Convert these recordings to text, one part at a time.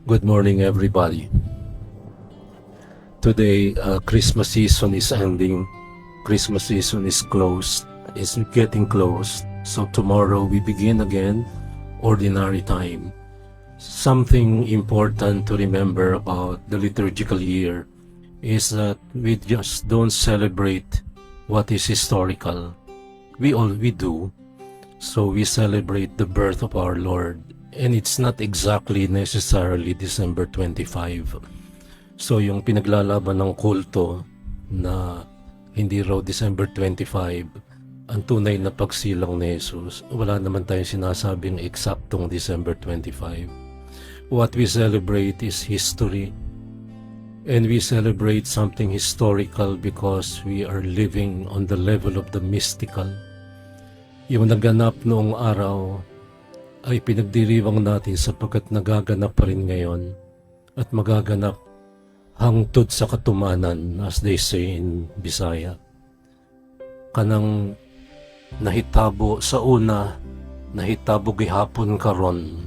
Good morning, everybody. Today, Christmas season is ending. Christmas season is closed. It's getting close. So tomorrow we begin again, ordinary time. Something important to remember about the liturgical year is that we just don't celebrate what is historical. We do. So we celebrate the birth of our Lord. And it's not exactly necessarily December 25. So yung pinaglalaban ng kulto na hindi raw December 25, ang tunay na pagsilang ni Jesus, wala naman tayong sinasabing eksaktong December 25. What we celebrate is history. And we celebrate something historical because we are living on the level of the mystical. Yung naganap noong araw ay pinagdiriwang natin sapagkat nagaganap pa rin ngayon at magaganap hangtod sa katumanan, as they say in Bisaya. Kanang nahitabo sa una, nahitabo gihapon karon.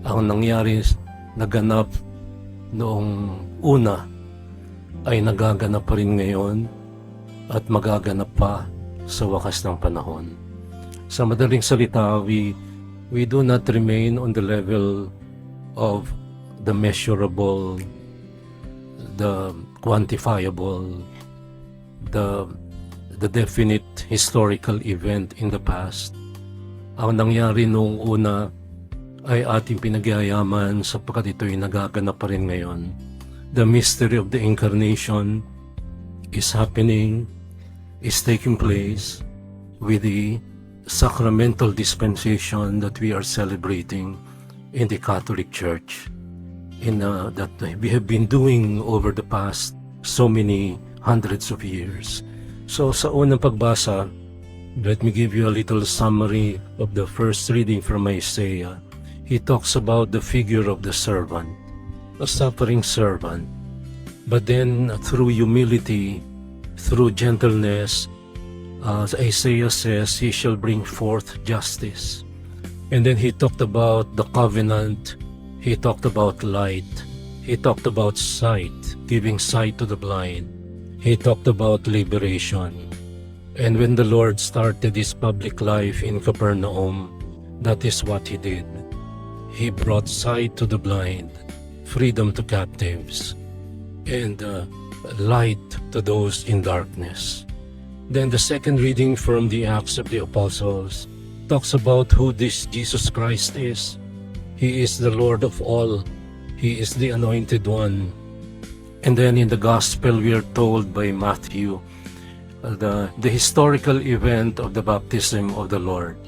Ang nangyari, naganap noong una ay nagaganap pa rin ngayon at magaganap pa sa wakas ng panahon. Sa madaling salita, we do not remain on the level of the measurable, the quantifiable, the definite historical event in the past. Ang nangyari noong una ay ating pinagyayaman sapagkat ito'y nagaganap pa rin ngayon. The mystery of the incarnation is happening, is taking place with the sacramental dispensation that we are celebrating in the Catholic Church, that we have been doing over the past so many hundreds of years. So sa unang pagbasa, let me give you a little summary of the first reading from Isaiah. He talks about the figure of the servant, a suffering servant, but then through humility, through gentleness, as Isaiah says, he shall bring forth justice. And then he talked about the covenant, he talked about light, he talked about sight, giving sight to the blind, he talked about liberation. And when the Lord started his public life in Capernaum, that is what he did. He brought sight to the blind, freedom to captives, and light to those in darkness. Then the second reading from the Acts of the Apostles talks about who this Jesus Christ is. He is the Lord of all. He is the Anointed One. And then in the Gospel we are told by Matthew the historical event of the baptism of the Lord.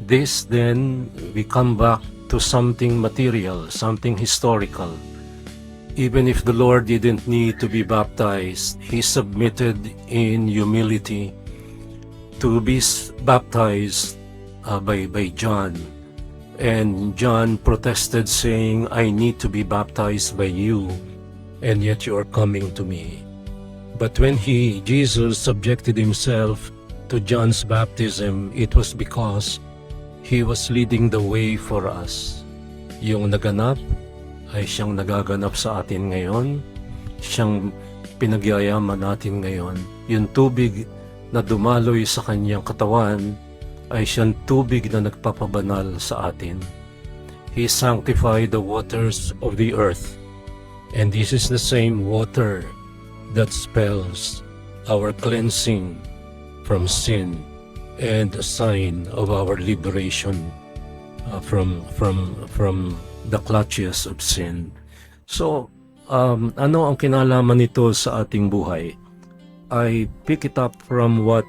This then, we come back to something material, something historical. Even if the Lord didn't need to be baptized, he submitted in humility to be baptized by John. And John protested saying, I need to be baptized by you, and yet you are coming to me. But when Jesus subjected himself to John's baptism, it was because he was leading the way for us. Yung naganap ay siyang nagaganap sa atin ngayon, siyang pinagyayaman natin ngayon. Yung tubig na dumaloy sa kanyang katawan ay siyang tubig na nagpapabanal sa atin. He sanctified the waters of the earth, and this is the same water that spells our cleansing from sin and a sign of our liberation from the clutches of sin. So, ano ang kinalaman nito sa ating buhay? I pick it up from what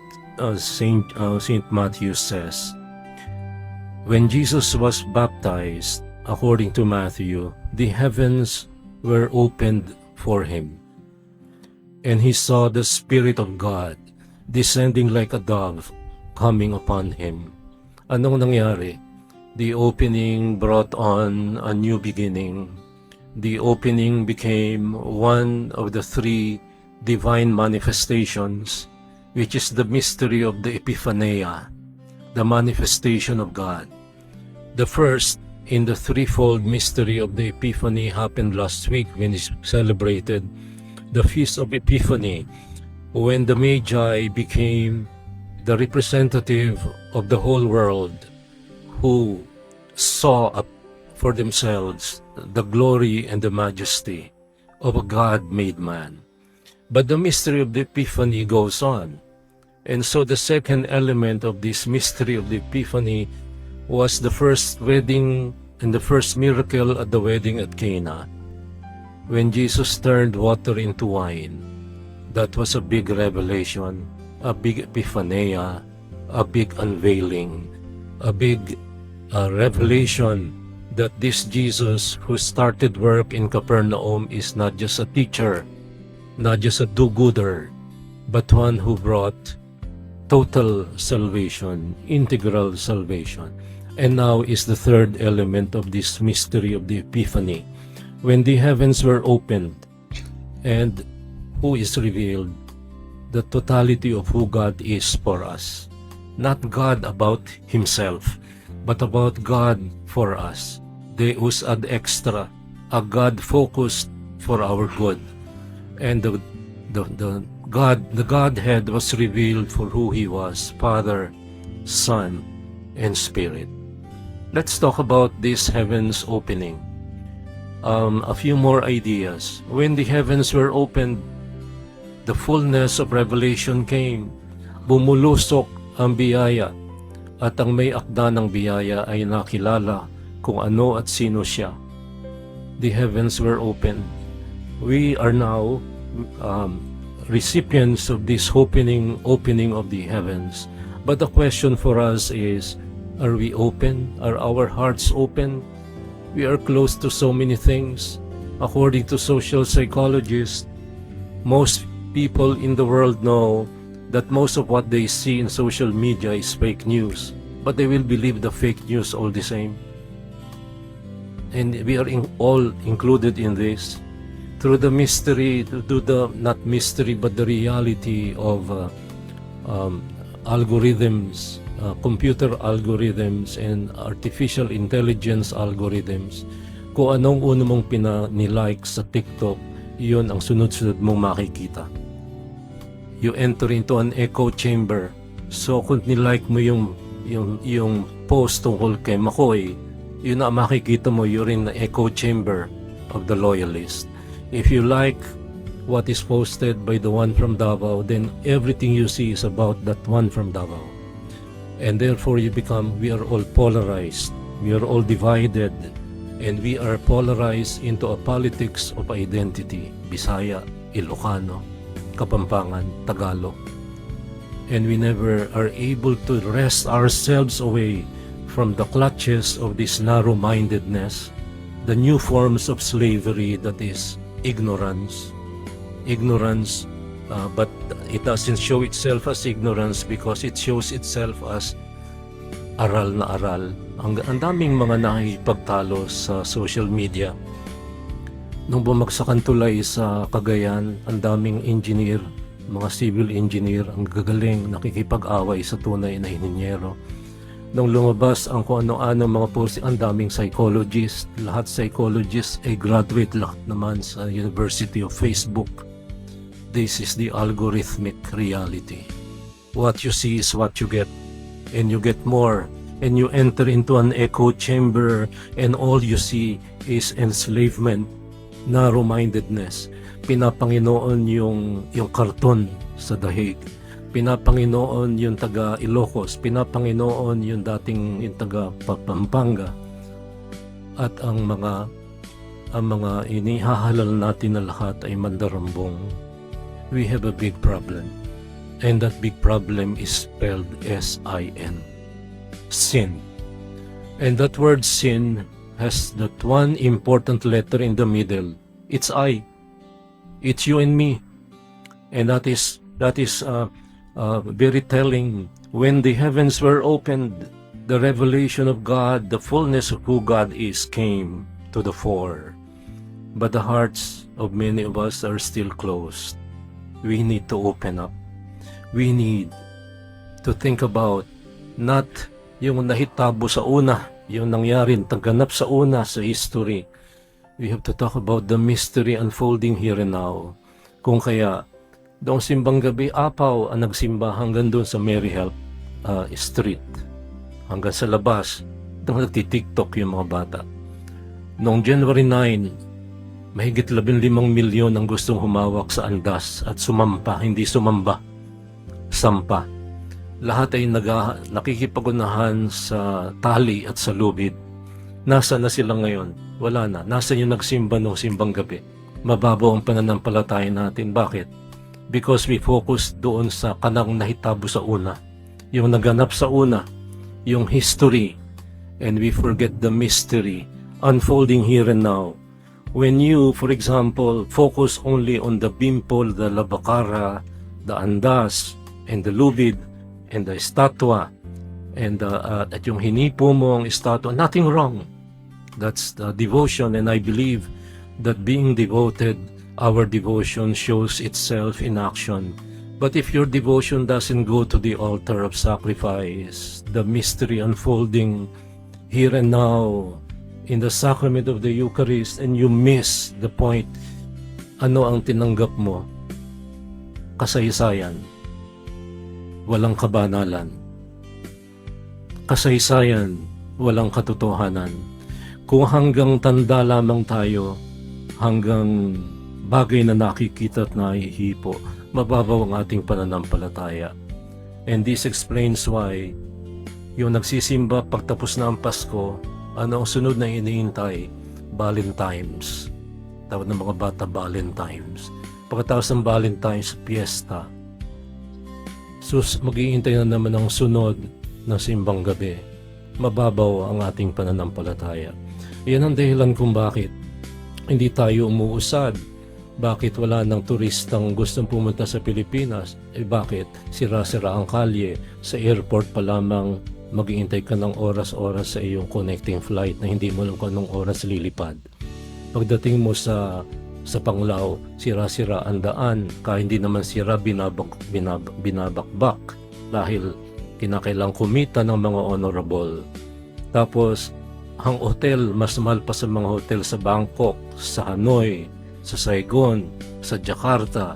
Saint Matthew says. When Jesus was baptized, according to Matthew, the heavens were opened for him, and he saw the Spirit of God descending like a dove coming upon him. Anong nangyari? The opening brought on a new beginning. The opening became one of the three divine manifestations, which is the mystery of the Epiphania, the manifestation of God. The first in the threefold mystery of the Epiphany happened last week when we celebrated the Feast of Epiphany, when the Magi became the representative of the whole world who saw for themselves the glory and the majesty of a God made man. But the mystery of the Epiphany goes on. And so the second element of this mystery of the Epiphany was the first wedding and the first miracle at the wedding at Cana, when Jesus turned water into wine. That was a big revelation, a big epiphania, a big unveiling, a big revelation that this Jesus who started work in Capernaum is not just a teacher, not just a do-gooder, but one who brought total salvation, integral salvation. And now is the third element of this mystery of the Epiphany, when the heavens were opened and who is revealed, the totality of who God is for us. Not God about himself, but about God for us. Deus ad extra, a God focused for our good. And the Godhead was revealed for who he was, Father, Son, and Spirit. Let's talk about this heavens opening. A few more ideas. When the heavens were opened, the fullness of revelation came. Bumulusok ang biyaya, at ang may akda ng biyaya ay nakilala kung ano at sino siya. The heavens were opened. We are now recipients of this opening of the heavens. But the question for us is, are we open? Are our hearts open? We are close to so many things. According to social psychologists, most people in the world know that most of what they see in social media is fake news, but they will believe the fake news all the same. And we are all included in this. Through the mystery, not mystery, but the reality of algorithms, computer algorithms and artificial intelligence algorithms. Kung anong uno mong pinanilike sa TikTok, yun ang sunod-sunod mong makikita. You enter into an echo chamber. So kung nilike mo yung post tungkol kay McCoy, yun na makikita mo, you're in the echo chamber of the loyalist. If you like what is posted by the one from Davao, then everything you see is about that one from Davao. And therefore we are all polarized, we are all divided, and we are polarized into a politics of identity, Bisaya, Ilocano, Kapampangan, Tagalog. And we never are able to wrest ourselves away from the clutches of this narrow-mindedness, the new forms of slavery that is ignorance, but it doesn't show itself as ignorance because it shows itself as aral na aral. Ang daming mga nakikipagtalo sa social media. Nung bumagsak ang tulay sa Cagayan, ang daming engineer, mga civil engineer, ang gagaling, nakikipag-away sa tunay na inhinyero. Nung lumabas ang kung ano-ano mga post, ang daming psychologist, lahat psychologists ay graduate lahat naman sa University of Facebook. This is the algorithmic reality. What you see is what you get, and you get more, and you enter into an echo chamber, and all you see is enslavement, narrow-mindedness. Pinapanginoon yung karton sa dahig. Pinapanginoon yung taga Ilocos, pinapanginoon yung dating yung taga Pampanga. At ang mga inihahalal natin na lahat ay mandarambong. We have a big problem. And that big problem is spelled S-I-N. Sin. And that word sin has that one important letter in the middle. It's I. It's you and me. And that is very telling. When the heavens were opened, the revelation of God, the fullness of who God is, came to the fore. But the hearts of many of us are still closed. We need to open up. We need to think about not yung nahitabo sa una yung nangyari, taganap sa una sa history. We have to talk about the mystery unfolding here and now. Kung kaya, doong simbang gabi, apaw ang nagsimba hanggang doon sa Mary Help Street. Hanggang sa labas, doon nagtitiktok yung mga bata. Noong January 9, mahigit 15 milyon ang gustong humawak sa andas at sumampa, hindi sumamba, sampa. Lahat ay nakikipagunahan sa tali at sa lubid. Nasa na sila ngayon? Wala na. Nasa yung nagsimba noong simbang gabi. Mababaw ang pananampalataya natin. Bakit? Because we focus doon sa kanang nahitabo sa una. Yung naganap sa una, yung history, and we forget the mystery unfolding here and now. When you, for example, focus only on the bimple, the labakara, the andas, and the lubid, and the estatwa, and at yung hinipo mo ang estatwa, nothing wrong. That's the devotion, and I believe that being devoted, our devotion shows itself in action. But if your devotion doesn't go to the altar of sacrifice, the mystery unfolding here and now in the sacrament of the Eucharist, and you miss the point, ano ang tinanggap mo? Kasaysayan. Walang kabanalan. Kasaysayan, walang katotohanan. Kung hanggang tanda lamang tayo, hanggang bagay na nakikita at nahihipo, mababaw ang ating pananampalataya. And this explains why yung nagsisimba pagtapos na ang Pasko, ano ang sunod na iniintay? Valentines. Tawag ng mga bata, Valentines. Pagkatapos ng Valentines, Fiesta. Mag-iintay na naman ang sunod na simbang gabi. Mababaw ang ating pananampalataya. Yan ang dahilan kung bakit hindi tayo umuusad. Bakit wala ng turistang gustong pumunta sa Pilipinas? Bakit? Sira-sira ang kalye. Sa airport pa lamang mag-iintay ka ng oras-oras sa iyong connecting flight na hindi mo alam kung anong oras lilipad. Pagdating mo sa Panglao, sira-sira ang daan. Kahit hindi naman sira, binabakbak dahil kinakailang kumita ng mga honorable. Tapos, ang hotel, mas mahal pa sa mga hotel sa Bangkok, sa Hanoi, sa Saigon, sa Jakarta,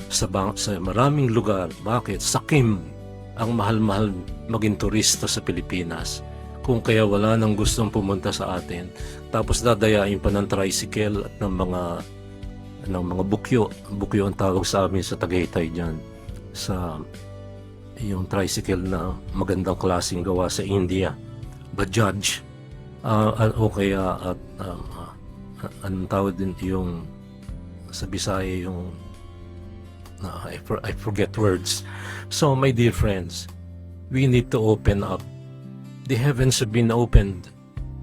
sa maraming lugar. Bakit? Sakim ang mahal-mahal maging turista sa Pilipinas. Kung kaya wala nang gustong pumunta sa atin, tapos dadayain pa ng tricycle at ng mga bukyo. Bukyo ang tawag sa amin sa Tagaytay dyan. Sa yung tricycle na magandang klaseng gawa sa India. Bajaj. O kaya anong tawag din yung sa Bisaya yung I forget words. So my dear friends, we need to open up. The heavens have been opened,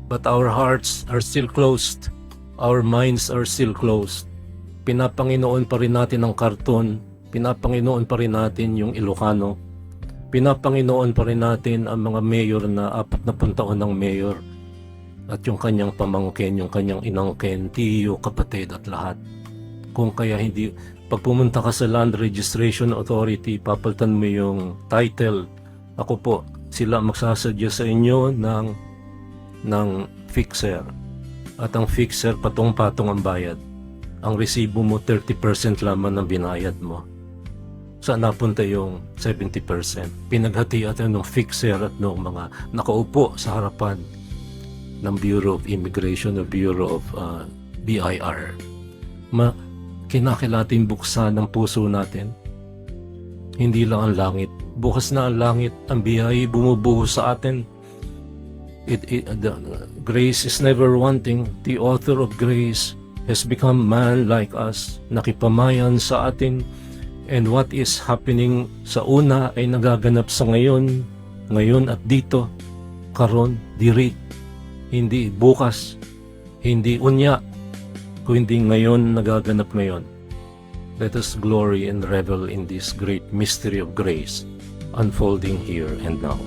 but our hearts are still closed. Our minds are still closed. Pinapanginoon pa rin natin ang karton, pinapanginoon pa rin natin yung Ilocano, pinapanginoon pa rin natin ang mga mayor na 40 taon ng mayor, at yung kanyang pamangkin, yung kanyang inangkin, tiyo, kapatid at lahat. Kung kaya hindi, pag pumunta ka sa Land Registration Authority, papalitan mo yung title. Ako po, sila magsasadya sa inyo ng fixer. At ang fixer, patong-patong ang bayad. Ang resibo mo, 30% lamang ng binayad mo. Saan napunta yung 70%? Pinaghatian ng fixer at ng mga nakaupo sa harapan ng Bureau of Immigration o Bureau of BIR. Kinakailangan buksan ng puso natin. Hindi lang ang langit. Bukas na ang langit, ang biyaya bumubuhos sa atin. The grace is never wanting. The author of grace has become man like us. Nakipamayan sa atin. And what is happening sa una ay nagaganap sa ngayon at dito, karon, diri. Hindi bukas, hindi unya, kundi ngayon nagaganap ngayon. Let us glory and revel in this great mystery of grace unfolding here and now.